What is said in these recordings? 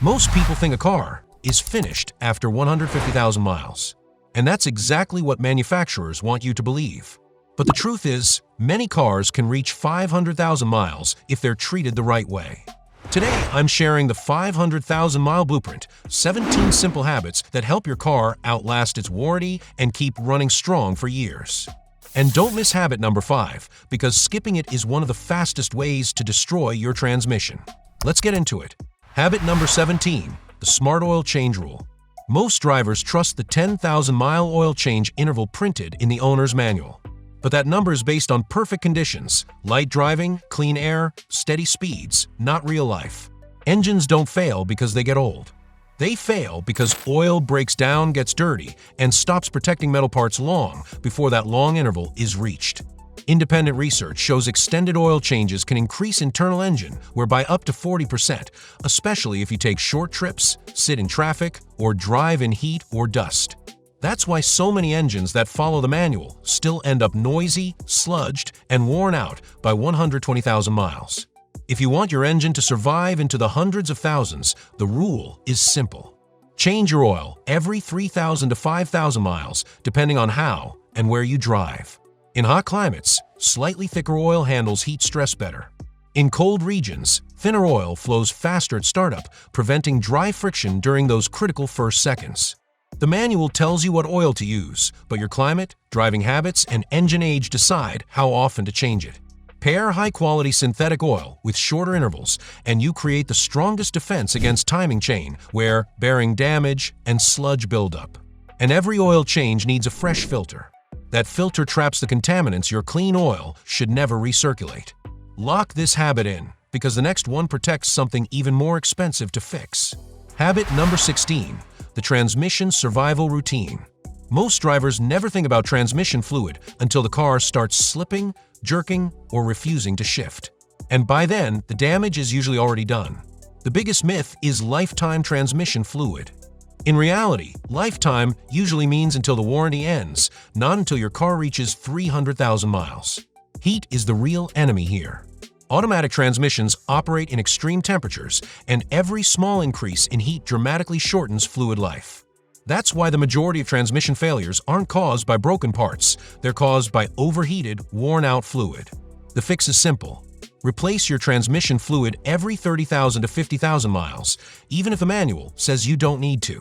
Most people think a car is finished after 150,000 miles. And that's exactly what manufacturers want you to believe. But the truth is, many cars can reach 500,000 miles if they're treated the right way. Today, I'm sharing the 500,000-mile blueprint, 17 simple habits that help your car outlast its warranty and keep running strong for years. And don't miss habit number 5, because skipping it is one of the fastest ways to destroy your transmission. Let's get into it. Habit number 17, the smart oil change rule. Most drivers trust the 10,000-mile oil change interval printed in the owner's manual. But that number is based on perfect conditions, light driving, clean air, steady speeds, not real life. Engines don't fail because they get old. They fail because oil breaks down, gets dirty, and stops protecting metal parts long before that long interval is reached. Independent research shows extended oil changes can increase internal engine wear by up to 40%, especially if you take short trips, sit in traffic, or drive in heat or dust. That's why so many engines that follow the manual still end up noisy, sludged, and worn out by 120,000 miles. If you want your engine to survive into the hundreds of thousands, the rule is simple. Change your oil every 3,000 to 5,000 miles, depending on how and where you drive. In hot climates, slightly thicker oil handles heat stress better. In cold regions, thinner oil flows faster at startup, preventing dry friction during those critical first seconds. The manual tells you what oil to use, but your climate, driving habits, and engine age decide how often to change it. Pair high-quality synthetic oil with shorter intervals, and you create the strongest defense against timing chain, wear, bearing damage, and sludge buildup. And every oil change needs a fresh filter. That filter traps the contaminants your clean oil should never recirculate. Lock this habit in, because the next one protects something even more expensive to fix. Habit number 16, the transmission survival routine. Most drivers never think about transmission fluid until the car starts slipping, jerking, or refusing to shift. And by then, the damage is usually already done. The biggest myth is lifetime transmission fluid. In reality, lifetime usually means until the warranty ends, not until your car reaches 300,000 miles. Heat is the real enemy here. Automatic transmissions operate in extreme temperatures, and every small increase in heat dramatically shortens fluid life. That's why the majority of transmission failures aren't caused by broken parts, they're caused by overheated, worn-out fluid. The fix is simple. Replace your transmission fluid every 30,000 to 50,000 miles, even if the manual says you don't need to.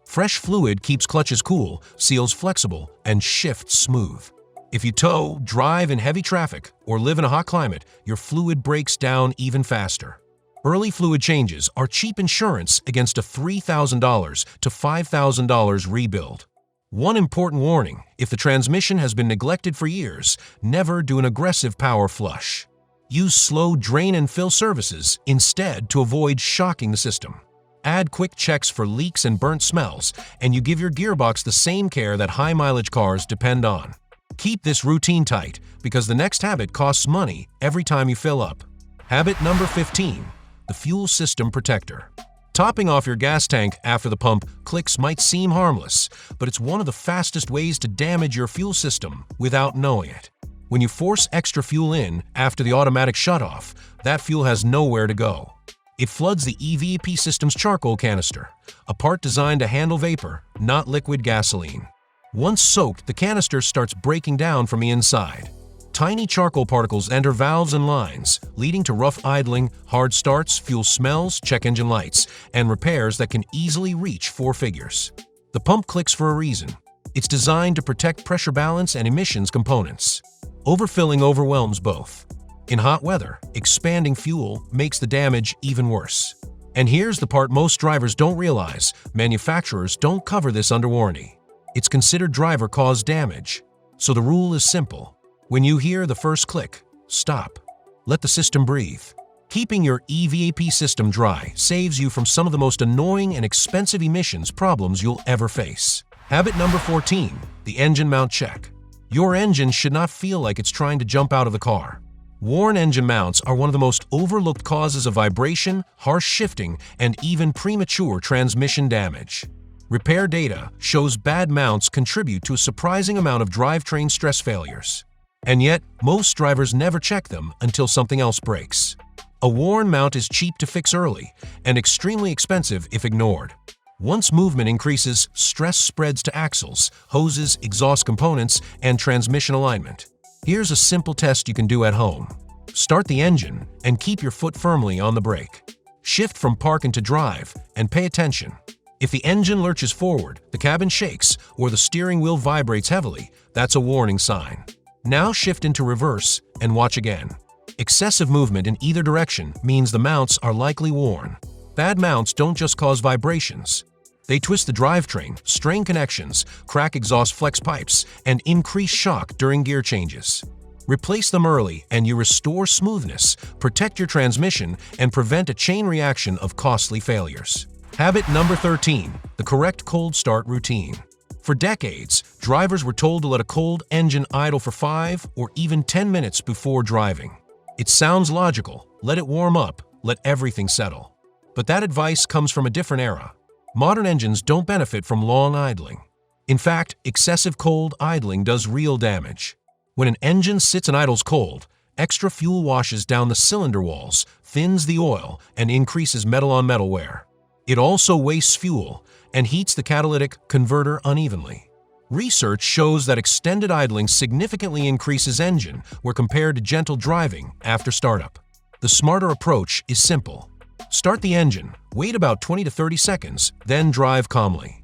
Fresh fluid keeps clutches cool, seals flexible, and shifts smooth. If you tow, drive in heavy traffic, or live in a hot climate, your fluid breaks down even faster. Early fluid changes are cheap insurance against a $3,000 to $5,000 rebuild. One important warning: if the transmission has been neglected for years, never do an aggressive power flush. Use slow drain and fill services instead to avoid shocking the system. Add quick checks for leaks and burnt smells, and you give your gearbox the same care that high-mileage cars depend on. Keep this routine tight, because the next habit costs money every time you fill up. Habit number 15, the fuel system protector. Topping off your gas tank after the pump clicks might seem harmless, but it's one of the fastest ways to damage your fuel system without knowing it. When you force extra fuel in after the automatic shutoff, that fuel has nowhere to go. It floods the EVAP system's charcoal canister, a part designed to handle vapor, not liquid gasoline. Once soaked, the canister starts breaking down from the inside. Tiny charcoal particles enter valves and lines, leading to rough idling, hard starts, fuel smells, check engine lights, and repairs that can easily reach 4 figures. The pump clicks for a reason. It's designed to protect pressure balance and emissions components. Overfilling overwhelms both. In hot weather, expanding fuel makes the damage even worse. And here's the part most drivers don't realize: manufacturers don't cover this under warranty. It's considered driver-caused damage. So the rule is simple. When you hear the first click, stop. Let the system breathe. Keeping your EVAP system dry saves you from some of the most annoying and expensive emissions problems you'll ever face. Habit number 14, the engine mount check. Your engine should not feel like it's trying to jump out of the car. Worn engine mounts are one of the most overlooked causes of vibration, harsh shifting, and even premature transmission damage. Repair data shows bad mounts contribute to a surprising amount of drivetrain stress failures. And yet, most drivers never check them until something else breaks. A worn mount is cheap to fix early and extremely expensive if ignored. Once movement increases, stress spreads to axles, hoses, exhaust components, and transmission alignment. Here's a simple test you can do at home. Start the engine and keep your foot firmly on the brake. Shift from park into drive and pay attention. If the engine lurches forward, the cabin shakes, or the steering wheel vibrates heavily, that's a warning sign. Now shift into reverse and watch again. Excessive movement in either direction means the mounts are likely worn. Bad mounts don't just cause vibrations. They twist the drivetrain, strain connections, crack exhaust flex pipes, and increase shock during gear changes. Replace them early and you restore smoothness, protect your transmission, and prevent a chain reaction of costly failures. Habit number 13, the correct cold start routine. For decades, drivers were told to let a cold engine idle for 5 or even 10 minutes before driving. It sounds logical. Let it warm up, let everything settle. But that advice comes from a different era. Modern engines don't benefit from long idling. In fact, excessive cold idling does real damage. When an engine sits and idles cold, extra fuel washes down the cylinder walls, thins the oil, and increases metal-on-metal wear. It also wastes fuel and heats the catalytic converter unevenly. Research shows that extended idling significantly increases engine wear compared to gentle driving after startup. The smarter approach is simple. Start the engine, wait about 20 to 30 seconds, then drive calmly.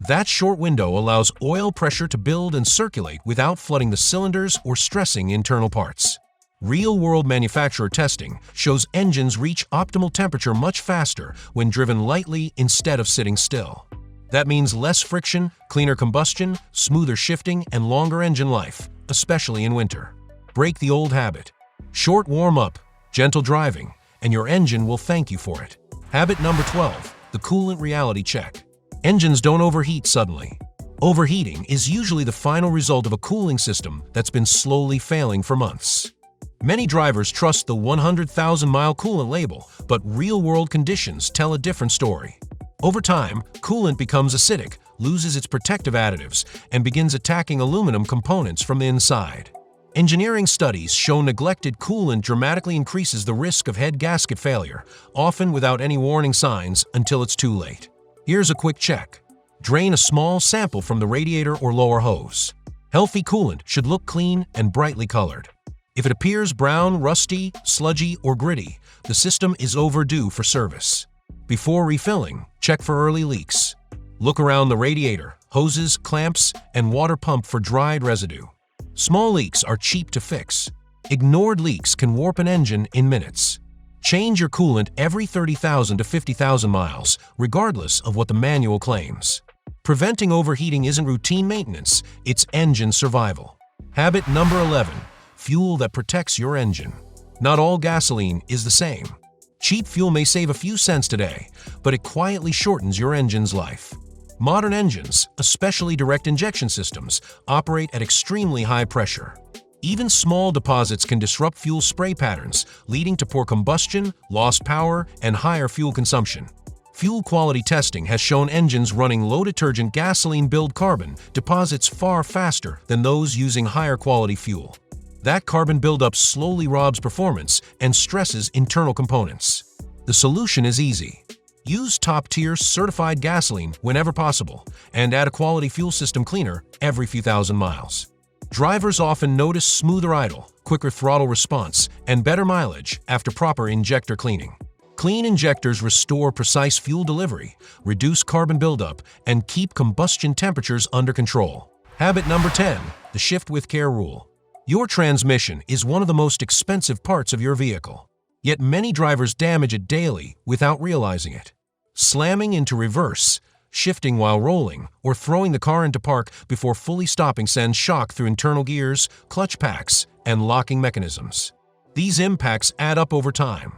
That short window allows oil pressure to build and circulate without flooding the cylinders or stressing internal parts. Real-world manufacturer testing shows engines reach optimal temperature much faster when driven lightly instead of sitting still. That means less friction, cleaner combustion, smoother shifting, and longer engine life, especially in winter. Break the old habit. Short warm-up, gentle driving, and your engine will thank you for it. Habit number 12, the coolant reality check. Engines don't overheat suddenly. Overheating is usually the final result of a cooling system that's been slowly failing for months. Many drivers trust the 100,000-mile coolant label, but real-world conditions tell a different story. Over time, coolant becomes acidic, loses its protective additives, and begins attacking aluminum components from the inside. Engineering studies show neglected coolant dramatically increases the risk of head gasket failure, often without any warning signs until it's too late. Here's a quick check. Drain a small sample from the radiator or lower hose. Healthy coolant should look clean and brightly colored. If it appears brown, rusty, sludgy, or gritty, the system is overdue for service. Before refilling, check for early leaks. Look around the radiator, hoses, clamps, and water pump for dried residue. Small leaks are cheap to fix. Ignored leaks can warp an engine in minutes. Change your coolant every 30,000 to 50,000 miles, regardless of what the manual claims. Preventing overheating isn't routine maintenance, it's engine survival. Habit number 11, fuel that protects your engine. Not all gasoline is the same. Cheap fuel may save a few cents today, but it quietly shortens your engine's life. Modern engines, especially direct injection systems, operate at extremely high pressure. Even small deposits can disrupt fuel spray patterns, leading to poor combustion, lost power, and higher fuel consumption. Fuel quality testing has shown engines running low-detergent gasoline-build carbon deposits far faster than those using higher quality fuel. That carbon buildup slowly robs performance and stresses internal components. The solution is easy. Use top-tier certified gasoline whenever possible, and add a quality fuel system cleaner every few thousand miles. Drivers often notice smoother idle, quicker throttle response, and better mileage after proper injector cleaning. Clean injectors restore precise fuel delivery, reduce carbon buildup, and keep combustion temperatures under control. Habit number 10, the shift with care rule. Your transmission is one of the most expensive parts of your vehicle. Yet many drivers damage it daily without realizing it. Slamming into reverse, shifting while rolling, or throwing the car into park before fully stopping sends shock through internal gears, clutch packs, and locking mechanisms. These impacts add up over time.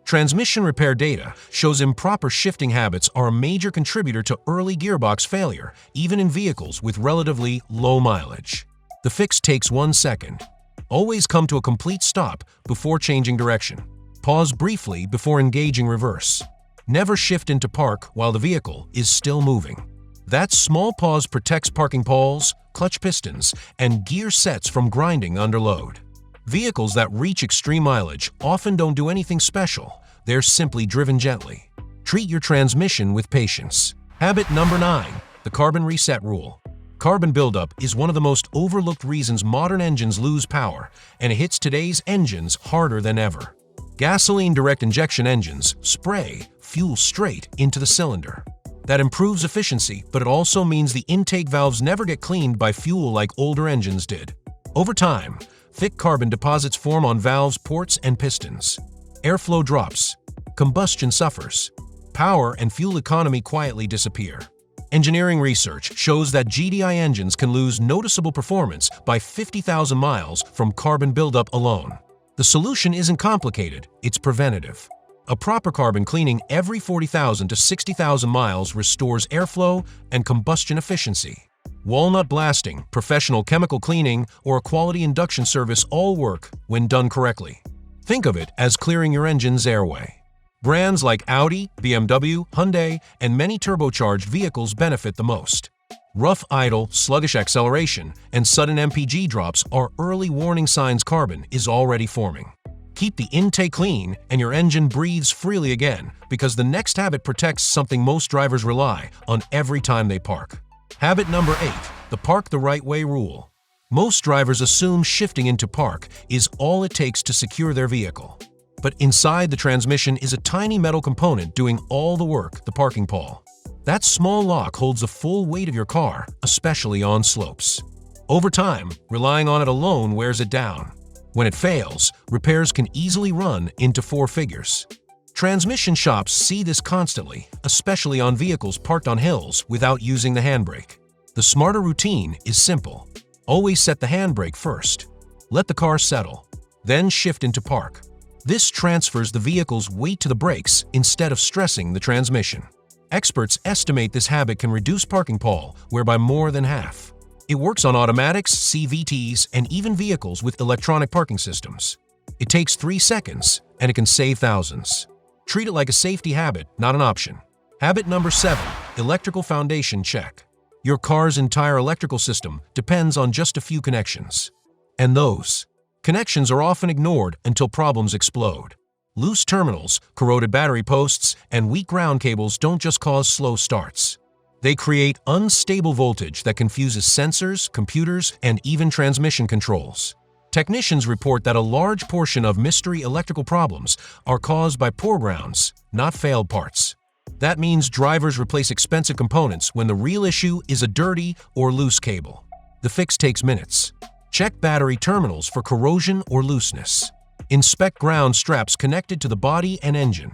Transmission repair data shows improper shifting habits are a major contributor to early gearbox failure, even in vehicles with relatively low mileage. The fix takes 1 second. Always come to a complete stop before changing direction. Pause briefly before engaging reverse. Never shift into park while the vehicle is still moving. That small pause protects parking poles, clutch pistons, and gear sets from grinding under load. Vehicles that reach extreme mileage often don't do anything special. They're simply driven gently. Treat your transmission with patience. Habit number 9. The carbon reset rule. Carbon buildup is one of the most overlooked reasons modern engines lose power, and it hits today's engines harder than ever. Gasoline direct injection engines spray fuel straight into the cylinder. That improves efficiency, but it also means the intake valves never get cleaned by fuel like older engines did. Over time, thick carbon deposits form on valves, ports, and pistons. Airflow drops. Combustion suffers. Power and fuel economy quietly disappear. Engineering research shows that GDI engines can lose noticeable performance by 50,000 miles from carbon buildup alone. The solution isn't complicated, it's preventative. A proper carbon cleaning every 40,000 to 60,000 miles restores airflow and combustion efficiency. Walnut blasting, professional chemical cleaning, or a quality induction service all work when done correctly. Think of it as clearing your engine's airway. Brands like Audi, BMW, Hyundai, and many turbocharged vehicles benefit the most. Rough idle, sluggish acceleration, and sudden MPG drops are early warning signs carbon is already forming. Keep the intake clean and your engine breathes freely again, because the next habit protects something most drivers rely on every time they park. Habit number 8. The park the right way rule. Most drivers assume shifting into park is all it takes to secure their vehicle. But inside the transmission is a tiny metal component doing all the work, the parking pawl. That small lock holds the full weight of your car, especially on slopes. Over time, relying on it alone wears it down. When it fails, repairs can easily run into 4 figures. Transmission shops see this constantly, especially on vehicles parked on hills without using the handbrake. The smarter routine is simple. Always set the handbrake first. Let the car settle, then shift into park. This transfers the vehicle's weight to the brakes instead of stressing the transmission. Experts estimate this habit can reduce parking pawl by more than half. It works on automatics, CVTs, and even vehicles with electronic parking systems. It takes 3 seconds, and it can save thousands. Treat it like a safety habit, not an option. Habit number 7. Electrical foundation check. Your car's entire electrical system depends on just a few connections. And those connections are often ignored until problems explode. Loose terminals, corroded battery posts, and weak ground cables don't just cause slow starts. They create unstable voltage that confuses sensors, computers, and even transmission controls. Technicians report that a large portion of mystery electrical problems are caused by poor grounds, not failed parts. That means drivers replace expensive components when the real issue is a dirty or loose cable. The fix takes minutes. Check battery terminals for corrosion or looseness. Inspect ground straps connected to the body and engine.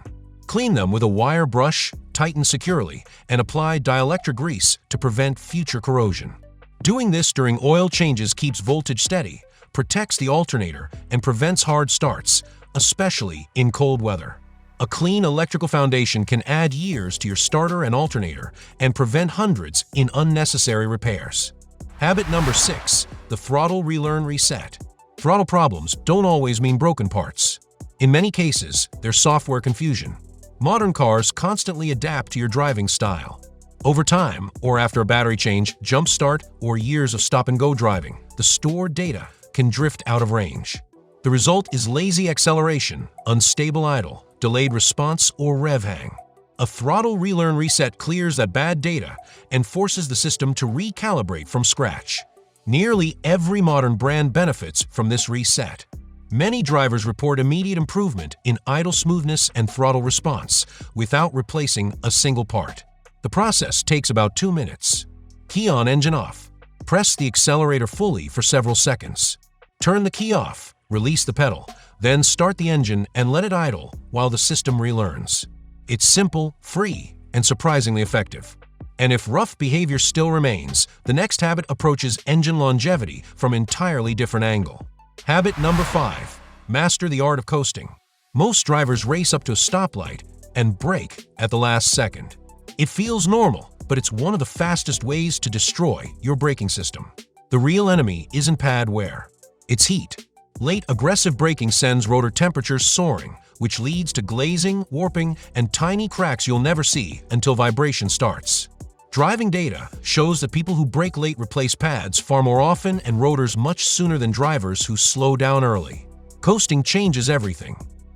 Clean them with a wire brush, tighten securely, and apply dielectric grease to prevent future corrosion. Doing this during oil changes keeps voltage steady, protects the alternator, and prevents hard starts, especially in cold weather. A clean electrical foundation can add years to your starter and alternator and prevent hundreds in unnecessary repairs. Habit number 6. The throttle relearn reset. Throttle problems don't always mean broken parts. In many cases, they're software confusion. Modern cars constantly adapt to your driving style. Over time, or after a battery change, jump start, or years of stop-and-go driving, the stored data can drift out of range. The result is lazy acceleration, unstable idle, delayed response, or rev hang. A throttle relearn reset clears that bad data and forces the system to recalibrate from scratch. Nearly every modern brand benefits from this reset. Many drivers report immediate improvement in idle smoothness and throttle response without replacing a single part. The process takes about 2 minutes. Key on, engine off. Press the accelerator fully for several seconds. Turn the key off, release the pedal, then start the engine and let it idle while the system relearns. It's simple, free, and surprisingly effective. And if rough behavior still remains, the next habit approaches engine longevity from an entirely different angle. Habit number 5. Master the art of coasting. Most drivers race up to a stoplight and brake at the last second. It feels normal, but it's one of the fastest ways to destroy your braking system. The real enemy isn't pad wear. It's heat. Late aggressive braking sends rotor temperatures soaring, which leads to glazing, warping, and tiny cracks you'll never see until vibration starts. Driving data shows that people who brake late replace pads far more often and rotors much sooner than drivers who slow down early. Coasting changes everything.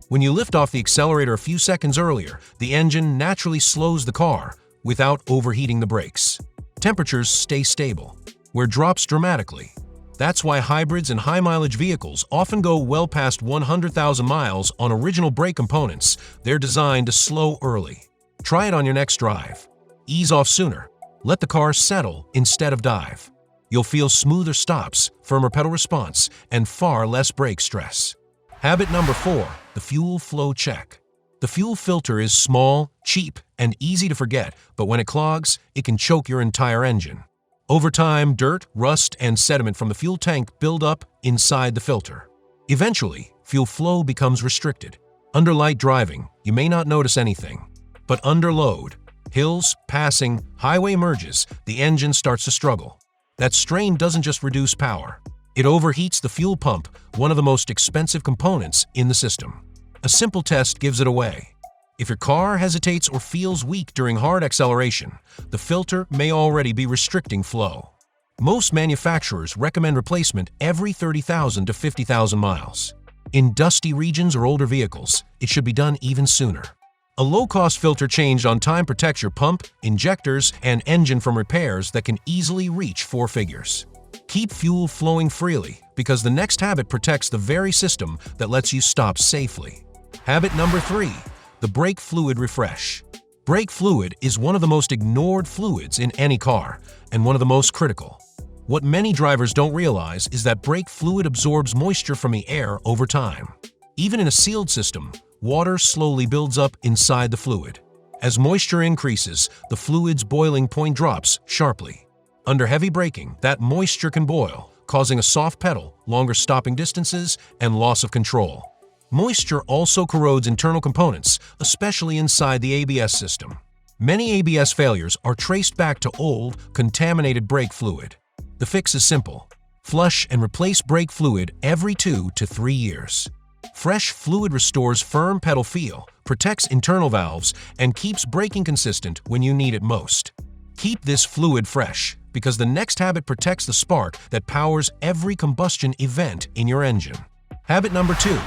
When you lift off the accelerator a few seconds earlier, the engine naturally slows the car without overheating the brakes. Temperatures stay stable, where drops dramatically. That's why hybrids and high-mileage vehicles often go well past 100,000 miles on original brake components. They're designed to slow early. Try it on your next drive. Ease off sooner. Let the car settle instead of dive. You'll feel smoother stops, firmer pedal response, and far less brake stress. Habit number 4, the fuel flow check. The fuel filter is small, cheap, and easy to forget, but when it clogs, it can choke your entire engine. Over time, dirt, rust, and sediment from the fuel tank build up inside the filter. Eventually, fuel flow becomes restricted. Under light driving, you may not notice anything. But under load, hills, passing, highway merges, the engine starts to struggle. That strain doesn't just reduce power. It overheats the fuel pump, one of the most expensive components in the system. A simple test gives it away. If your car hesitates or feels weak during hard acceleration, the filter may already be restricting flow. Most manufacturers recommend replacement every 30,000 to 50,000 miles. In dusty regions or older vehicles, it should be done even sooner. A low-cost filter change on time protects your pump, injectors, and engine from repairs that can easily reach 4 figures. Keep fuel flowing freely because the next habit protects the very system that lets you stop safely. Habit number 3. The brake fluid refresh. Brake fluid is one of the most ignored fluids in any car and one of the most critical. What many drivers don't realize is that brake fluid absorbs moisture from the air over time. Even in a sealed system, water slowly builds up inside the fluid. As moisture increases, the fluid's boiling point drops sharply. Under heavy braking, that moisture can boil, causing a soft pedal, longer stopping distances, and loss of control. Moisture also corrodes internal components, especially inside the ABS system. Many ABS failures are traced back to old, contaminated brake fluid. The fix is simple. Flush and replace brake fluid every 2 to 3 years. Fresh fluid restores firm pedal feel, protects internal valves, and keeps braking consistent when you need it most. Keep this fluid fresh, because the next habit protects the spark that powers every combustion event in your engine. Habit number 2.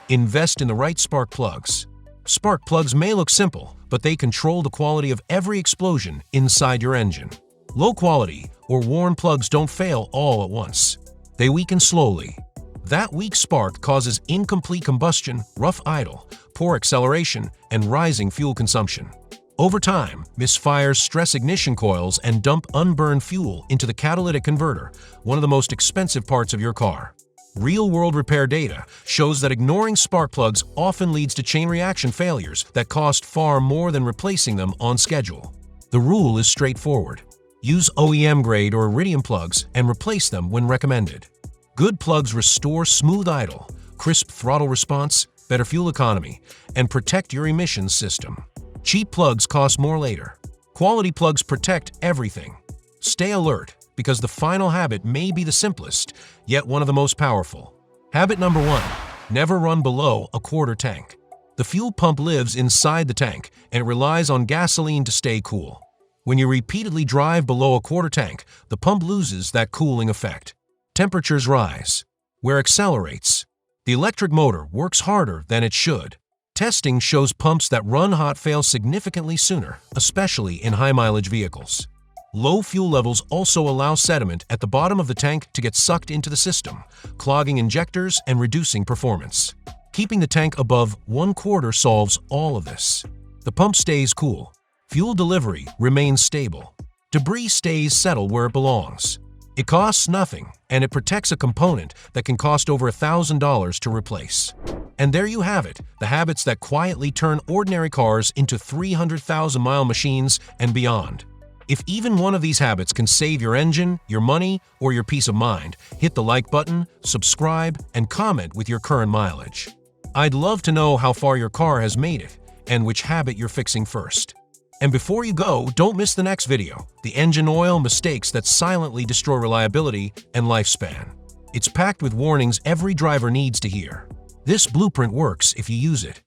Invest in the right spark plugs. Spark plugs may look simple, but they control the quality of every explosion inside your engine. Low quality or worn plugs don't fail all at once. They weaken slowly. That weak spark causes incomplete combustion, rough idle, poor acceleration, and rising fuel consumption. Over time, misfires stress ignition coils and dump unburned fuel into the catalytic converter, one of the most expensive parts of your car. Real-world repair data shows that ignoring spark plugs often leads to chain reaction failures that cost far more than replacing them on schedule. The rule is straightforward. Use OEM-grade or iridium plugs and replace them when recommended. Good plugs restore smooth idle, crisp throttle response, better fuel economy, and protect your emissions system. Cheap plugs cost more later. Quality plugs protect everything. Stay alert, because the final habit may be the simplest, yet one of the most powerful. Habit number 1. Never run below a quarter tank. The fuel pump lives inside the tank, and it relies on gasoline to stay cool. When you repeatedly drive below a quarter tank, the pump loses that cooling effect. Temperatures rise, where accelerates. The electric motor works harder than it should. Testing shows pumps that run hot fail significantly sooner, especially in high-mileage vehicles. Low fuel levels also allow sediment at the bottom of the tank to get sucked into the system, clogging injectors and reducing performance. Keeping the tank above 1/4 solves all of this. The pump stays cool. Fuel delivery remains stable. Debris stays settled where it belongs. It costs nothing, and it protects a component that can cost over $1,000 to replace. And there you have it, the habits that quietly turn ordinary cars into 300,000-mile machines and beyond. If even one of these habits can save your engine, your money, or your peace of mind, hit the like button, subscribe, and comment with your current mileage. I'd love to know how far your car has made it and which habit you're fixing first. And before you go, don't miss the next video, the engine oil mistakes that silently destroy reliability and lifespan. It's packed with warnings every driver needs to hear. This blueprint works if you use it.